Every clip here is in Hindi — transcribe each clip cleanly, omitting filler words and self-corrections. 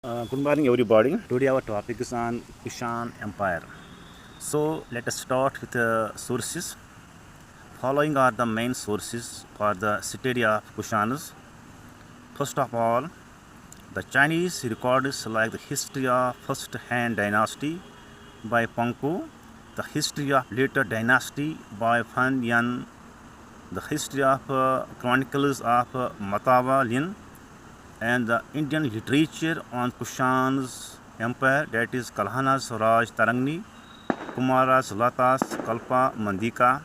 Good morning, everybody. Today our topic is on Kushan Empire. So let us start with the sources. Following are the main sources for the city of Kushanas. First of all, the Chinese records like the history of First Han Dynasty by Pangko, the history of later dynasty by Fan Yan, the history of chronicles of Matawa Lin, and the Indian literature on Kushan's empire, that is Kalhana's Raj Tarangni, Kumara's Latas Kalpa Mandika.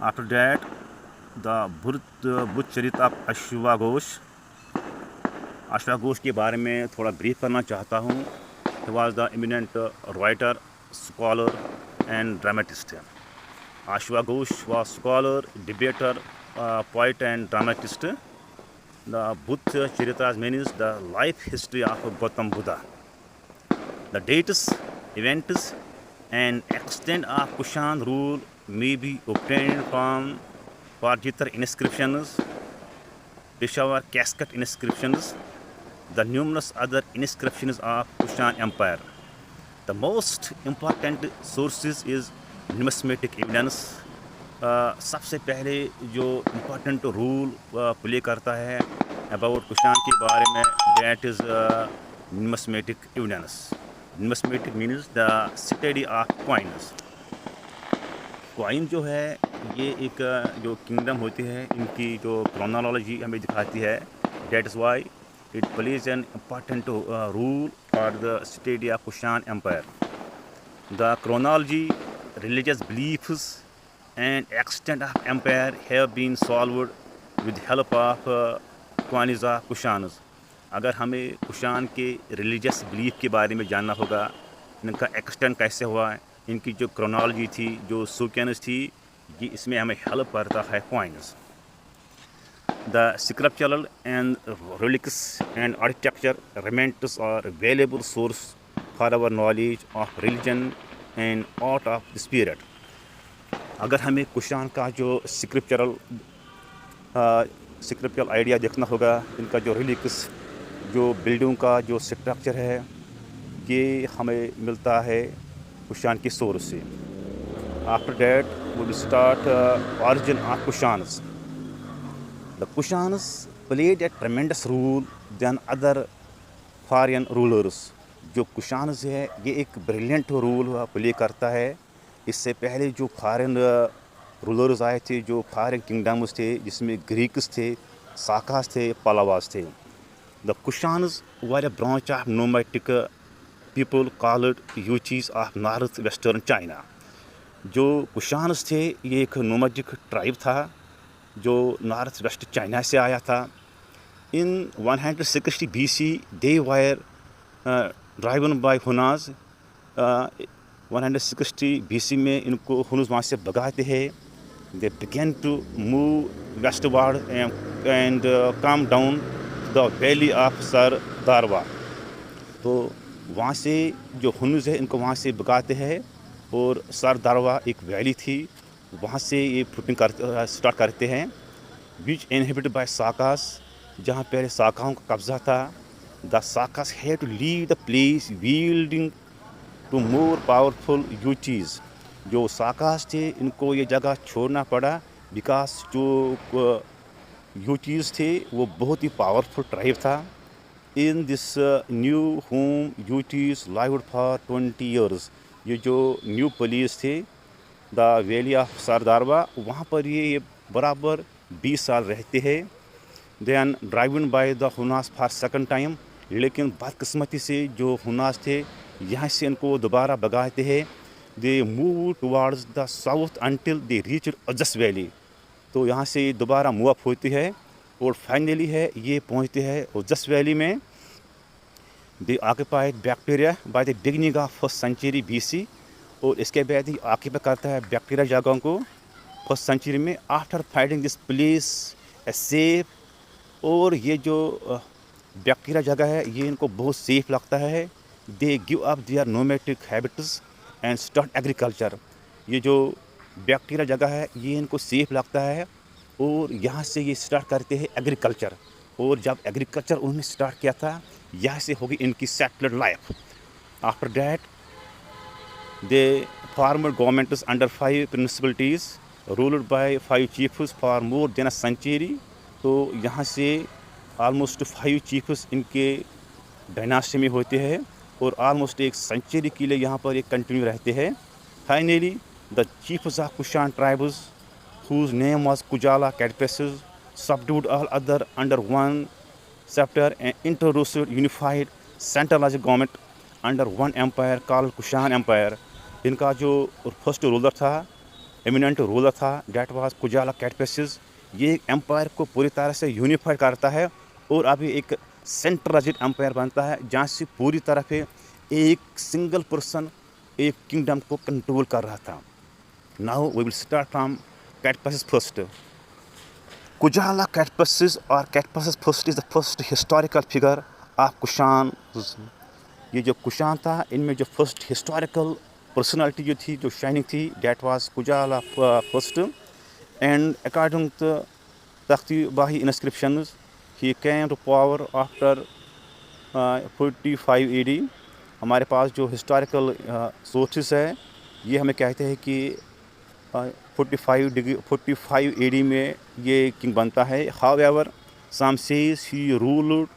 After that, the Buddhचरित of Ashwaghosh. अश्वाघोष के बारे में थोड़ा ब्रीफ करना चाहता हूँ. He was the eminent writer, scholar and dramatist. Ashwaghosh was scholar, debater, poet and dramatist. The Buddha Charitas means the life history of Gautam Buddha. The dates, events, and extent of Kushan rule may be obtained from Parjitar inscriptions, Peshawar casket inscriptions, the numerous other inscriptions of Kushan Empire. The most important sources is numismatic evidence. सबसे पहले जो इम्पोर्टेंट रूल प्ले करता है अबाउट कुशान के बारे में, that is numismatic evidence. Numismatic means the study of coins. Coin जो है ये एक जो किंगडम होती है, इनकी जो क्रोनोलॉजी हमें दिखाती है. That is why it plays an important role for the study of Kushan empire. The chronology, religious beliefs and extent of empire have been solved with help of coins of Kushanas. अगर हमें कुशान के रिलीजियस बिलीफ के बारे में जानना होगा, इनका एक्सटेंट कैसे हुआ, इनकी जो क्रोनोलॉजी थी, जो सूक्यंस थी, ये इसमें हमें हेल्प करता है coins. The sculptural and relics and architecture remains are valuable source for our knowledge of religion and art of this period. अगर हमें कुशान का जो स्क्रिप्चरल आइडिया देखना होगा, इनका जो रिलिक्स, जो बिल्डिंग का जो स्ट्रक्चर है, ये हमें मिलता है कुशान की सोर्स से. After that we will start origin of Kushans. The Kushans played a tremendous rule than other foreign rulers. जो कुशान्स है ये एक ब्रिलियंट रूल प्ले करता है. इससे पहले जो फॉरेन रूलर्स आए थे, जो फॉरेन किंगडम्स थे, जिसमें ग्रीक्स थे, साकास थे, पलावास थे. The Kushans were a branch of nomadic people called Yuechis of north western China. जो कुशान्स थे ये एक नोमैटिक ट्राइब था जो नॉर्थ वेस्ट चाइना से आया था. In 160 BC they were driven by Huns. 160 BC में इनको हुनूस वहाँ से भगाते हैं. They began to move westward and come down the valley of Syr Darya. तो वहाँ से जो हुनूस है इनको वहाँ से भगाते हैं, और सर दारवा एक वैली थी, वहाँ से ये फुटिंग स्टार्ट करते हैं. विच इनहेबिटेड बाय साकास, जहाँ पहले साकाओं का कब्जा था. The Sakas had to leave the place yielding to more powerful Yuechis. जो साकास थे इनको ये जगह छोड़ना पड़ा, बिकॉज जो यूचीज़ थे वो बहुत ही पावरफुल ट्राइब था. In this new home Yuechis lived for 20 years. ये जो न्यू पुलिस थे द वैली ऑफ सरदारवा, वहाँ पर ये बराबर 20 साल रहते हैं. Then driven by the Huns for second time. लेकिन बदकिस्मती से जो हुनास थे यहाँ से इनको दोबारा भगाते हैं. They move towards the south until they reach Oxus valley. तो यहाँ से दोबारा मूव अप होती है और फाइनली है ये पहुँचते हैं अजस वैली में. दे occupied bacteria by the beginning of 1st century BC. और इसके बाद ही ऑक्यूपाई करता है बैक्टीरिया जगहों को 1st century में. After finding this place a safe, और ये जो बैक्टीरिया जगह है ये इनको बहुत सेफ लगता है. They give up their nomadic habits and start agriculture. ये जो बैक्टीरिया जगह है ये इनको सेफ लगता है और यहाँ से ये स्टार्ट करते हैं एग्रीकल्चर. और जब एग्रीकल्चर उन्होंने स्टार्ट किया था, यहाँ से होगी इनकी settled life. After that they formed governments under 5 principalities ruled by 5 chiefs for more than a century. तो यहाँ से ऑलमोस्ट 5 चीफ्स इनके डायनास्टी में होते हैं और ऑलमोस्ट एक सेंचुरी के लिए यहाँ पर एक कंटिन्यू रहते हैं। Finally the chiefs of Kushan tribes whose name was Kujala Cadpises subdued all other under one scepter and introduced unified centralized government under one empire called Kushan Empire। इनका जो फर्स्ट रूलर था, एमिनेंट रूलर था, डेट वाज कुजाला कैडपिसेस। ये एम्पायर को पूरी तरह से यूनिफाइड करता है और अभी एक सेंट्रलाइज्ड एम्पायर बनता है जहाँ से पूरी तरह से एक सिंगल पर्सन एक किंगडम को कंट्रोल कर रहा था। Now we will start from Cadpises first। Kujala Cadpises or Cadpises first is the first historical figure of Kushan। ये जो कुशान था, इनमें जो फर्स्ट हिस्टोरिकल पर्सनालिटी जो थी, जो शाइनिंग थी, that was Kujula first. And according to Takht-i-Bahi inscriptions he came to power after 45 AD। हमारे पास जो हिस्टोरिकल सोर्सेस है, ये हमें कहते हैं कि 45 AD में ये किंग बनता है। However some say he ruled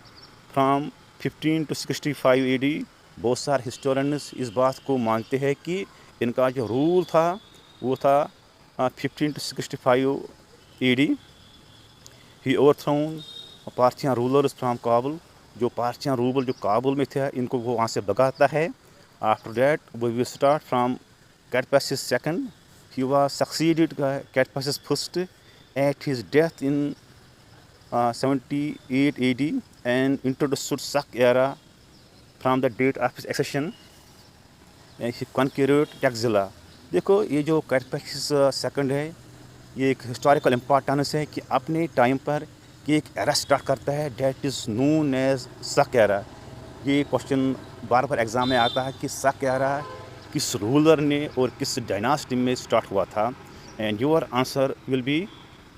from 15 to 65 AD। बहुत सारे हिस्टोरियंस इस बात को मानते हैं कि इनका जो रूल था वो था 15 to 65 AD। He overthrown Parthian rulers from Kabul. जो पार्थियन रूलर जो काबुल में थे, इनको वो वहाँ से भगाता है। After that we will start from Kadphises second. He was succeeded by Cadpises first at his death in 78 AD and introduced Sak era from the date of his accession। He conquered Taxila। देखो, ये जो Cadpises सेकंड है, ये एक हिस्टोरिकल इम्पोर्टेंस है कि अपने टाइम पर ये एक एरा स्टार्ट करता है डेट इज़ नोन एज सक एरा। ये क्वेश्चन बार बार एग्ज़ाम में आता है कि सक एरा किस रूलर ने और किस डायनास्टी में स्टार्ट हुआ था। And your answer will be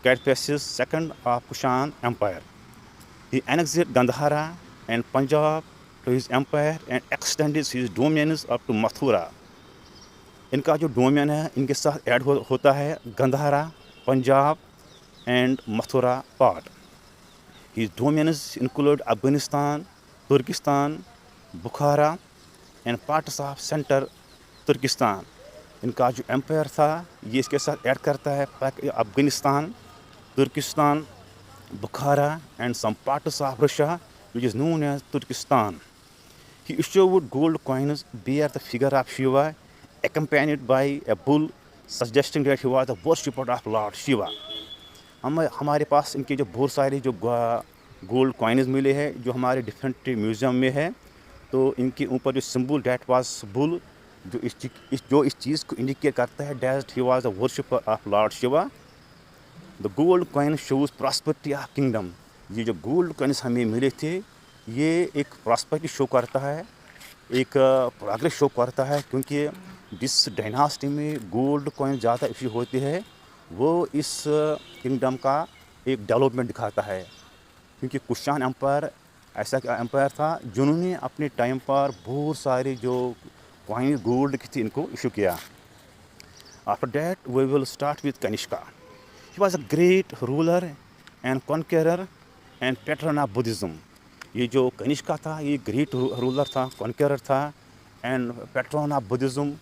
Kadphises second of Kushan empire. He annexed Gandhara and Punjab to his empire and extended his domains up to Mathura. इनका जो डोमेन है, इनके साथ ऐड होता है Gandhara, Punjab and Mathura part. His domains include Afghanistan, Turkistan, Bukhara and parts of centre Turkistan. इनका जो एम्पायर था, ये इसके साथ ऐड करता है Afghanistan, Turkistan, Bukhara and some parts of Russia which is known as Turkistan. He issued gold coins bear the figure of Shiva accompanied by a bull suggesting that he was the worshipper of Lord Shiva। हमारे पास इनके जो बहुत सारे जो गोल्ड कॉइन्स मिले हैं, जो हमारे डिफरेंट म्यूज़ियम में है। तो इनके ऊपर जो सिंबल डेट वाज बुल, जो इस चीज़ को इंडिकेट करता है that he was the worshipper of Lord Shiva. The gold coin shows prosperity of kingdom. ये जो गोल्ड कॉइन्स हमें मिले थे, ये एक प्रॉस्पेरिटी शो करता है, एक प्रोग्रेस शो करता है, क्योंकि जिस डायनास्टी में गोल्ड कॉइन ज़्यादा इश्यू होती है, वो इस किंगडम का एक डेवलपमेंट दिखाता है। क्योंकि कुशान एम्पायर ऐसा एम्पायर था जिन्होंने अपने टाइम पर बहुत सारे जो कॉइन गोल्ड की थी, इनको इशू किया। After that we will start with Kanishka. He was a great ruler and conqueror and patron of Buddhism. ये जो कनिष्का था, ये ग्रेट रूलर था, कॉन्करर था एंड पैट्रन ऑफ बुद्धिज़्म।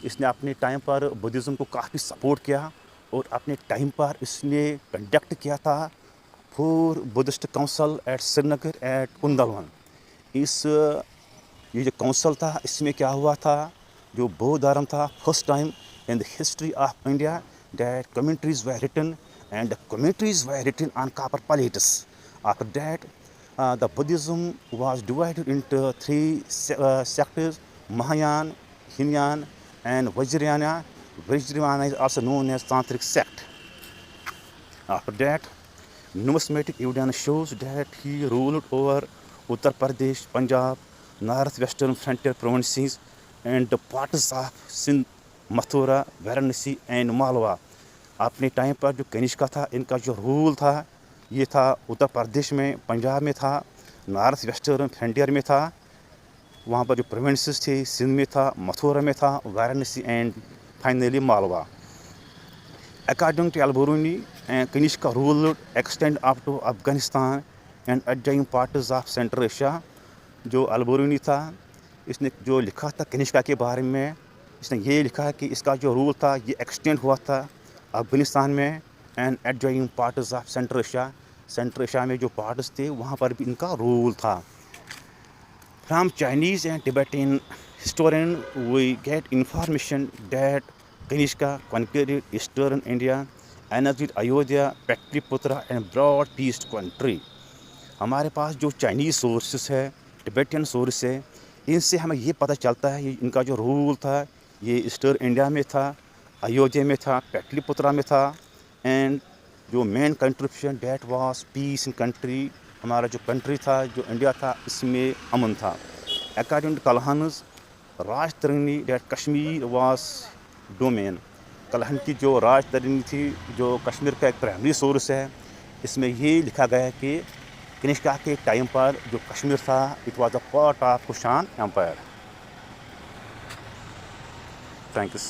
इसने अपने टाइम पर बुद्धिज़्म को काफ़ी सपोर्ट किया और अपने टाइम पर इसने कंडक्ट किया था four Buddhist council at Srinagar at Kundalvan. ये जो काउंसिल था, इसमें क्या हुआ था, जो बौद्ध धर्म था, first time in the history of India that commentaries were written and the commentaries were written on copper plates। After that the Buddhism was divided into three sectors: Mahayana, Hinayana and Vajrayana। Vajrayana is also known as Tantric sect। After that, numismatic evidence shows that he ruled over Uttar Pradesh, Punjab, northwestern frontier provinces and the parts of Sindh, Mathura, Varanasi and Malwa. अपने टाइम पर जो कनिष्का था, इनका जो रूल था, ये था उत्तर प्रदेश में, पंजाब में था, नॉर्थ वेस्टर्न फ्रंटियर में था, वहाँ पर जो प्रोविंसेस थे, सिंध में था, मथुरा में था, Varanasi and finally Malwa. According to Al-Biruni, Kanishka ruled extend up to Afghanistan and adjoining parts of Central Asia। जो अल-बिरूनी था, इसने जो लिखा था कनिष्का के बारे में, इसने ये लिखा है कि इसका जो रूल था ये एक्सटेंड हुआ था अफगानिस्तान में and adjoining parts of central Asia. Central Asia में जो पार्ट्स थे वहाँ पर भी इनका रूल था। From Chinese and Tibetan historian we get information that Kanishka conquered eastern India, annexed Ayodhya, Patliputra and brought peace to country। हमारे पास जो चाइनीज़ सोर्सेस है, टिबेटियन सोर्स है, इनसे हमें ये पता चलता है ये इनका जो रूल था ये ईस्टर्न इंडिया में था, अयोध्या में था, पैटलीपुत्रा में था एंड जो main contribution that was peace in country. हमारा जो कंट्री था, जो इंडिया था, इसमें अमन था। According to Kalhana's Rajatarangini that Kashmir was domain. Kalhana की जो राजतरनी थी, जो कश्मीर का एक प्राइमरी सोर्स है, इसमें ये लिखा गया है कि कनिष्का के टाइम पर जो कश्मीर था it was a part of Kushan empire. Thank you.